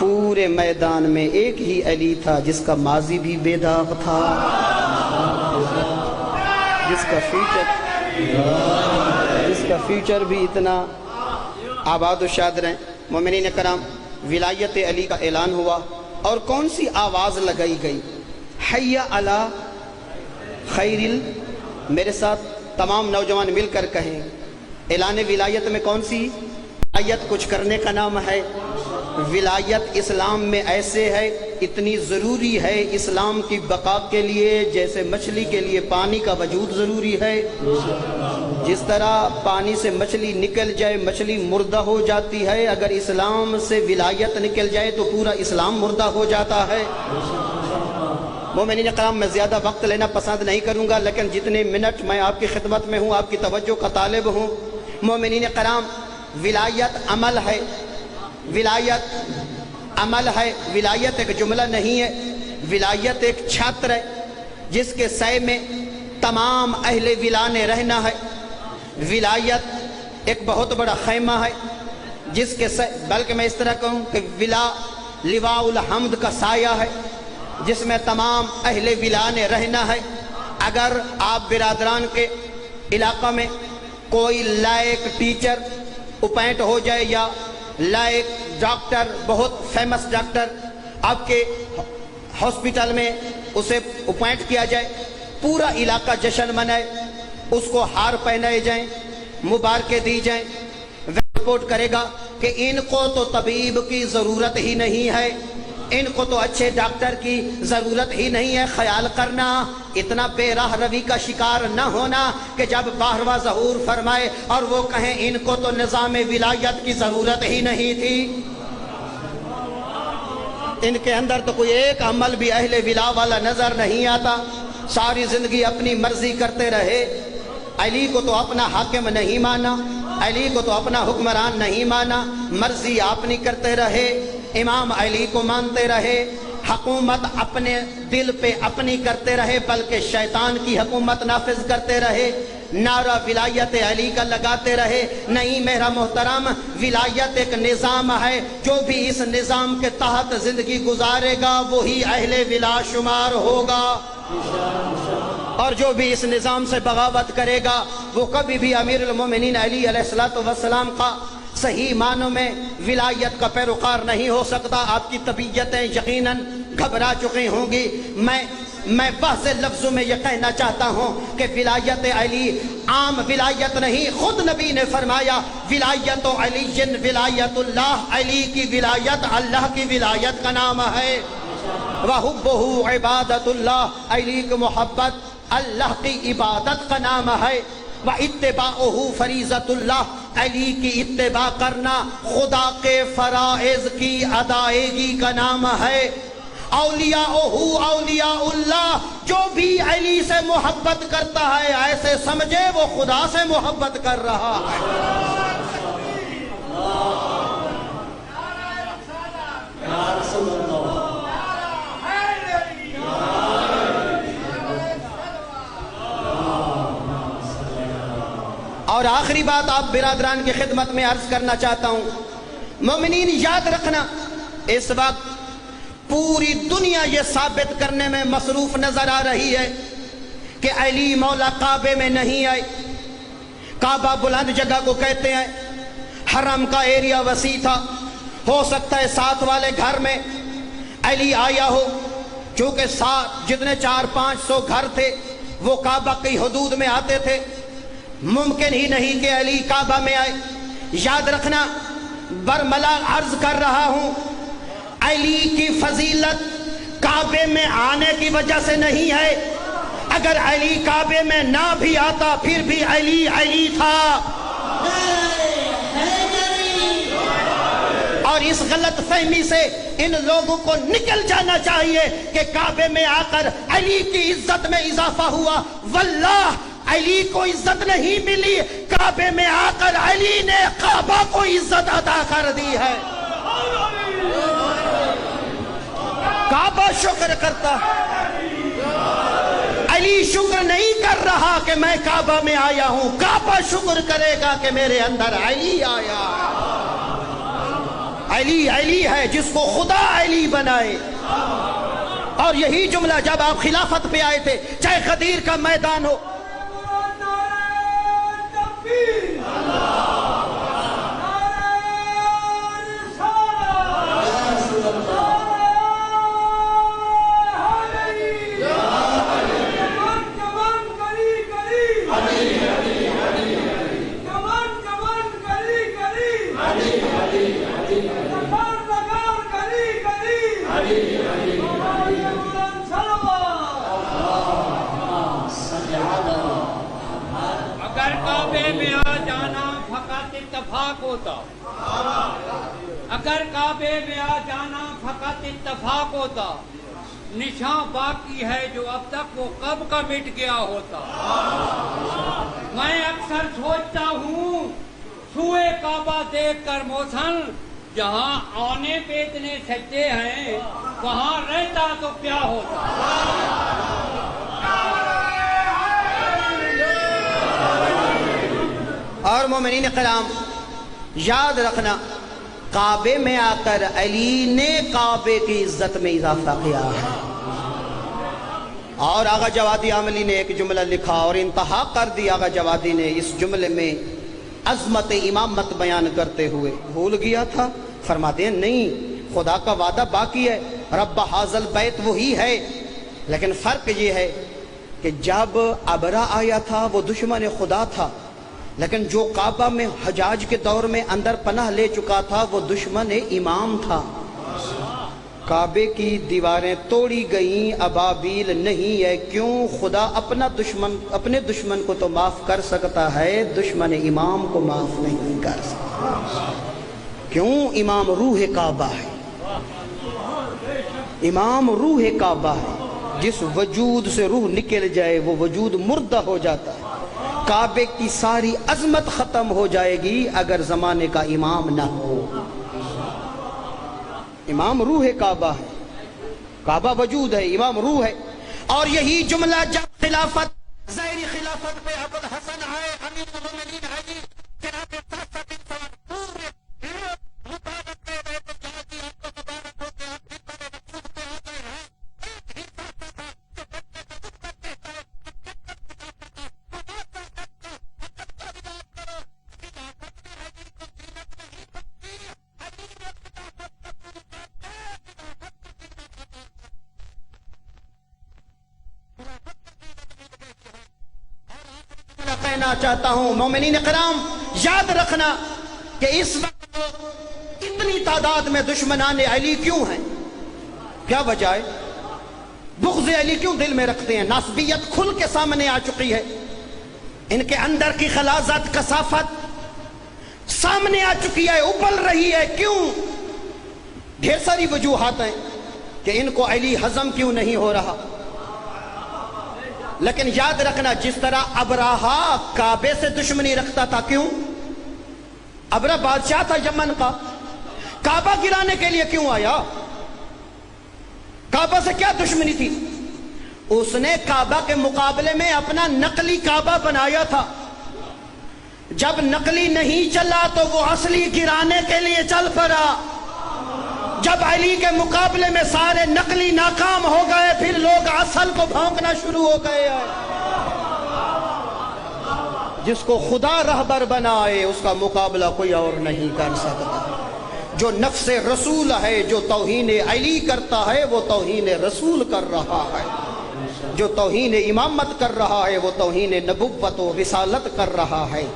پورے میدان میں ایک ہی علی تھا جس کا ماضی بھی بے داغ تھا، جس کا فیوچر بھی اتنا آباد و شاد رہے۔ مومنین کرام، ولایت علی کا اعلان ہوا اور کون سی آواز لگائی گئی؟ حی علی خیر میرے ساتھ تمام نوجوان مل کر کہیں، اعلان ولایت میں کون سی ولایت؟ کچھ کرنے کا نام ہے۔ ولایت اسلام میں ایسے ہے، اتنی ضروری ہے اسلام کی بقا کے لیے جیسے مچھلی کے لیے پانی کا وجود ضروری ہے۔ جس طرح پانی سے مچھلی نکل جائے مچھلی مردہ ہو جاتی ہے، اگر اسلام سے ولایت نکل جائے تو پورا اسلام مردہ ہو جاتا ہے۔ مومنین کرام، میں زیادہ وقت لینا پسند نہیں کروں گا، لیکن جتنے منٹ میں آپ کی خدمت میں ہوں، آپ کی توجہ کا طالب ہوں۔ مومنین کرام، ولایت عمل ہے، ولایت عمل ہے، ولایت ایک جملہ نہیں ہے، ولایت ایک چھتر ہے جس کے سائے میں تمام اہل ولا نے رہنا ہے۔ ولایت ایک بہت بڑا خیمہ ہے جس کے بلکہ میں اس طرح کہوں کہ ولا لواء الحمد کا سایہ ہے جس میں تمام اہل ولا نے رہنا ہے۔ اگر آپ برادران کے علاقہ میں کوئی لائق ٹیچر اپوائنٹ ہو جائے یا لائق ڈاکٹر، بہت فیمس ڈاکٹر آپ کے ہاسپٹل میں اسے اپوائنٹ کیا جائے، پورا علاقہ جشن منائے، اس کو ہار پہنائے جائیں، مبارکیں دی جائیں، وہ رپورٹ کرے گا کہ ان کو تو طبیب کی ضرورت ہی نہیں ہے، ان کو تو اچھے ڈاکٹر کی ضرورت ہی نہیں ہے۔ خیال کرنا، اتنا بے راہ روی کا شکار نہ ہونا کہ جب 12واں ظہور فرمائے اور وہ کہیں ان کو تو نظام ولایت کی ضرورت ہی نہیں تھی۔ ان کے اندر تو کوئی ایک عمل بھی اہل ولا والا نظر نہیں آتا، ساری زندگی اپنی مرضی کرتے رہے۔ علی کو تو اپنا حاکم نہیں مانا، علی کو تو اپنا حکمران نہیں مانا، مرضی اپنی کرتے رہے، امام علی کو مانتے رہے، حکومت اپنے دل پہ اپنی کرتے رہے، بلکہ شیطان کی حکومت نافذ کرتے رہے، نعرہ ولایت علی کا لگاتے رہے۔ نہیں میرا محترم، ولایت ایک نظام ہے، جو بھی اس نظام کے تحت زندگی گزارے گا وہی اہل ولا شمار ہوگا، اور جو بھی اس نظام سے بغاوت کرے گا وہ کبھی بھی امیر المومنین علی علیہ السلام کا صحیح معنوں میں ولایت کا پیروکار نہیں ہو سکتا۔ آپ کی طبیعتیں یقیناً گھبرا چکی ہوں گی۔ میں واضح لفظوں میں یہ کہنا چاہتا ہوں کہ ولایت علی عام ولایت نہیں، خود نبی نے فرمایا ولایت علی ولایت اللہ، علی کی ولایت اللہ کی ولایت کا نام ہے۔ وَحُبُّهُ عِبَادَةُ اللَّهِ، علی کی محبت اللہ کی عبادت کا نام ہے۔ وَإِتِّبَاعُهُ فَرِيضَةُ اللَّهِ، علی کی اتباع کرنا خدا کے فرائض کی ادائیگی کا نام ہے۔ اولیاءُهُ اولیاء اللہ، جو بھی علی سے محبت کرتا ہے ایسے سمجھے وہ خدا سے محبت کر رہا ہے۔ اور آخری بات آپ برادران کی خدمت میں عرض کرنا چاہتا ہوں، مومنین یاد رکھنا، اس وقت پوری دنیا یہ ثابت کرنے میں مصروف نظر آ رہی ہے کہ علی مولا کعبے میں نہیں آئے۔ کعبہ بلند جگہ کو کہتے ہیں، حرم کا ایریا وسیع تھا، ہو سکتا ہے ساتھ والے گھر میں علی آیا ہو، چونکہ جتنے 400-500 گھر تھے وہ کعبہ کی حدود میں آتے تھے، ممکن ہی نہیں کہ علی کعبہ میں آئے۔ یاد رکھنا، برملا عرض کر رہا ہوں، علی کی فضیلت کعبے میں آنے کی وجہ سے نہیں ہے، اگر علی کعبے میں نہ بھی آتا پھر بھی علی علی تھا۔ اور اس غلط فہمی سے ان لوگوں کو نکل جانا چاہیے کہ کعبے میں آ کر علی کی عزت میں اضافہ ہوا، واللہ علی کو عزت نہیں ملی، کعبے میں آ کر علی نے کعبہ کو عزت عطا کر دی ہے۔ کعبہ شکر کرتا، علی شکر نہیں کر رہا کہ میں کعبہ میں آیا ہوں، کعبہ شکر کرے گا کہ میرے اندر علی آیا۔ علی علی ہے جس کو خدا علی بنائے. اور یہی جملہ جب آپ خلافت پہ آئے تھے، چاہے غدیر کا میدان ہو، ہوتا، اگر کعبے میں آ جانا فقط اتفاق ہوتا، نشان باقی ہے جو اب تک وہ کب کا مٹ گیا ہوتا. میں اکثر سوچتا ہوں سوئے کعبہ دیکھ کر محسن، جہاں آنے پہ اتنے سجدے ہیں وہاں رہتا تو کیا ہوتا. اور مومنین کرام یاد رکھنا، کعبے میں آ کر علی نے کعبے کی عزت میں اضافہ کیا ہے. اور آغا جوادی عاملی نے ایک جملہ لکھا اور انتہا کر دی آغا جوادی نے اس جملے میں عظمت امامت بیان کرتے ہوئے. بھول گیا تھا؟ فرماتے ہیں نہیں، خدا کا وعدہ باقی ہے، رب حاضل بیت وہی ہے، لیکن فرق یہ ہے کہ جب ابرا آیا تھا وہ دشمن خدا تھا، لیکن جو کعبہ میں حجاج کے دور میں اندر پناہ لے چکا تھا وہ دشمن امام تھا. کعبے کی دیواریں توڑی گئیں، ابابیل نہیں ہے. کیوں؟ خدا اپنے دشمن کو تو معاف کر سکتا ہے، دشمن امام کو معاف نہیں کر سکتا. کیوں؟ امام روح کعبہ ہے، امام روح کعبہ ہے. جس وجود سے روح نکل جائے وہ وجود مردہ ہو جاتا ہے. کعبے کی ساری عظمت ختم ہو جائے گی اگر زمانے کا امام نہ ہو. امام روح کعبہ ہے، کعبہ وجود ہے، امام روح ہے. اور یہی جملہ جب خلافت ظاہری خلافت پہ ابو الحسن ہے، امیر المومنین علی جناب فاطمہ بن سواد کہنا چاہتا ہوں. مومنین کرام یاد رکھنا کہ اس وقت اتنی تعداد میں دشمنان علی کیوں ہیں؟ کیا وجہ ہے؟ بغض علی کیوں دل میں رکھتے ہیں؟ ناسبیت کھل کے سامنے آ چکی ہے، ان کے اندر کی غلاظت کثافت سامنے آ چکی ہے، ابل رہی ہے. کیوں؟ ڈھیر ساری وجوہات ہیں کہ ان کو علی ہضم کیوں نہیں ہو رہا. لیکن یاد رکھنا، جس طرح ابراہا کعبے سے دشمنی رکھتا تھا، کیوں؟ ابرہ بادشاہ تھا یمن کا، کعبہ گرانے کے لیے کیوں آیا؟ کعبہ سے کیا دشمنی تھی؟ اس نے کعبہ کے مقابلے میں اپنا نقلی کعبہ بنایا تھا. جب نقلی نہیں چلا تو وہ اصلی گرانے کے لیے چل پڑا. جب علی کے مقابلے میں سارے نقلی ناکام ہو گئے، پھر لوگ اصل کو بھونکنا شروع ہو گئے. جس کو خدا رہبر بنائے اس کا مقابلہ کوئی اور نہیں کر سکتا. جو نفس رسول ہے، جو توہین علی کرتا ہے وہ توہین رسول کر رہا ہے. جو توہین امامت کر رہا ہے وہ توہین نبوت و رسالت کر رہا ہے.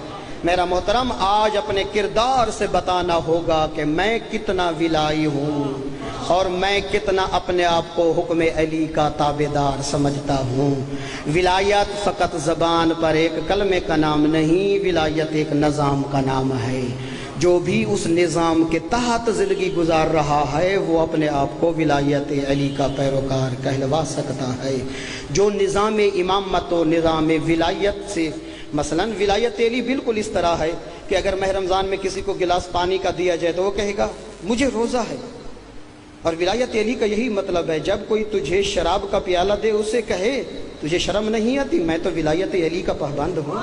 میرا محترم، آج اپنے کردار سے بتانا ہوگا کہ میں کتنا ولائی ہوں اور میں کتنا اپنے آپ کو حکم علی کا تابعدار سمجھتا ہوں. ولایت فقط زبان پر ایک کلمے کا نام نہیں، ولایت ایک نظام کا نام ہے. جو بھی اس نظام کے تحت زندگی گزار رہا ہے وہ اپنے آپ کو ولایت علی کا پیروکار کہلوا سکتا ہے. جو نظام امامت و نظام ولایت سے، مثلا ولایت علی بالکل اس طرح ہے کہ اگر ماہ رمضان میں کسی کو گلاس پانی کا دیا جائے تو وہ کہے گا مجھے روزہ ہے. اور ولایت علی کا یہی مطلب ہے، جب کوئی تجھے شراب کا پیالہ دے اسے کہے تجھے شرم نہیں آتی؟ میں تو ولایت علی کا پابند ہوں.